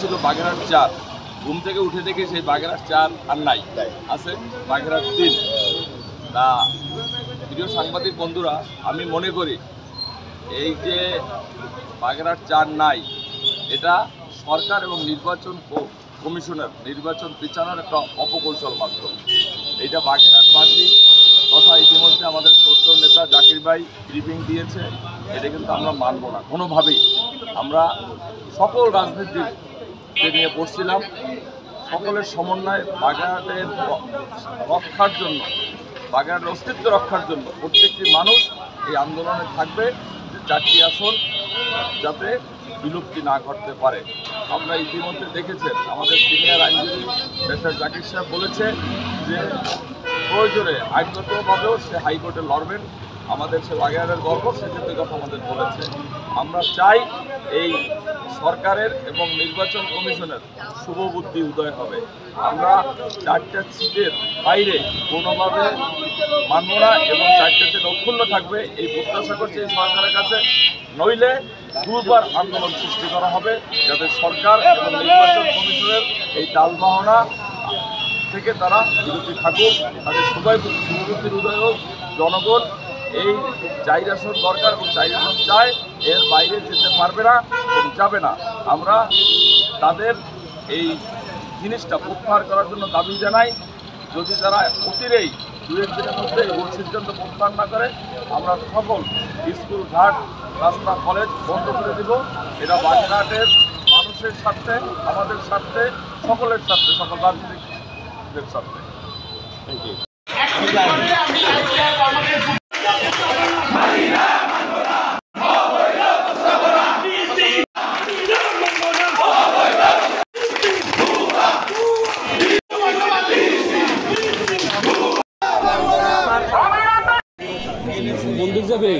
ছিল বাগেরহাট ৪। ঘুম থেকে উঠে দেখে সেই বাগেরহাট ৪ আর নাই, আছে বাগেরহাট ৩। তা প্রিয় সাংবাদিক বন্ধুরা, আমি মনে করি এই যে বাগেরহাট ৪ নাই, এটা সরকার এবং নির্বাচন কমিশনের নির্বাচন পিছানোর একটা অপকৌশল মাত্র। এইটা বাগেরহাটবাসী তথা ইতিমধ্যে আমাদের ছোট্ট নেতা জাকির ভাই ব্রিফিং দিয়েছে, এটা কিন্তু আমরা মানব না কোনোভাবেই। আমরা সকল রাজনীতিকে নিয়ে পড়ছিলাম, সকলের সমন্বয়ে বাগেরহাটের রক্ষার জন্য, বাগেরহাটের অস্তিত্ব রক্ষার জন্য প্রত্যেকটি মানুষ এই আন্দোলনে থাকবে যে ৪টি আসন যাতে বিলুপ্তি না করতে পারে। আমরা ইতিমধ্যে দেখেছেন আমাদের সিনিয়র আইনজীবী ডক্টর জাকির সাহেব বলেছে যে প্রয়োজনে আইনগতভাবেও সে হাইকোর্টে লড়বেন। আমাদের সে বাগেরহাটের গর্ব, সেক্ষেত্রে কথা আমাদের বলেছে। আমরা চাই এই সরকারের এবং নির্বাচন কমিশনের শুভবুদ্ধি উদয় হবে। আমরা ৪টা সিটের বাইরে কোনোভাবে মানব না এবং ৪টা সিট অক্ষুণ্ণ থাকবে এই প্রত্যাশা করছে এই সরকারের কাছে। নইলে দুবার আন্দোলন সৃষ্টি করা হবে যাতে সরকার এবং নির্বাচন কমিশনের এই টালবাহনা থেকে তারা বিরতি থাকুক, তাদের শুভবুদ্ধির উদয় হোক। জনগণ এই ৪ আসন দরকার এবং ৪ আসন চায়, এর বাইরে যেতে পারবে না এবং যাবে না। আমরা তাদের এই জিনিসটা প্রত্যাহার করার জন্য দাবি জানাই। যদি তারা অচিরেই ২-১ দিনের মধ্যে এই সিদ্ধান্ত প্রত্যাহার না করে, আমরা সকল স্কুল, ঘাট, রাস্তা, কলেজ বন্ধ করে দেব। এটা বাগেরহাটের মানুষের স্বার্থে, আমাদের স্বার্থে, সকলের স্বার্থে, সকল রাজনীতিকদের স্বার্থে। Thank you. বন্দুক যাবে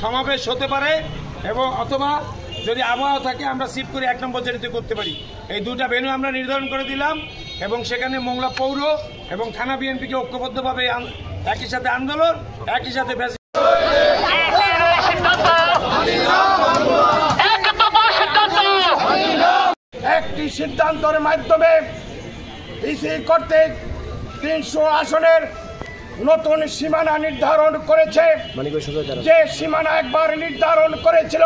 সমাবেশ হতে পারে এবং অথবা যদি আবহাওয়া থাকে আমরা শিফট করে ১ নম্বর জেটিতে করতে পারি। এই দুটা ভেন্যু আমরা নির্ধারণ করে দিলাম এবং সেখানে মোংলা পৌর এবং থানা বিএনপিকে ঐক্যবদ্ধভাবে একই সাথে আন্দোলন, একই সাথে একটি সিদ্ধান্তের মাধ্যমে ইসি কর্তৃক ৩০০ আসনের নতুন সীমানা নির্ধারণ করেছে। যে সীমানা একবার নির্ধারণ করেছিল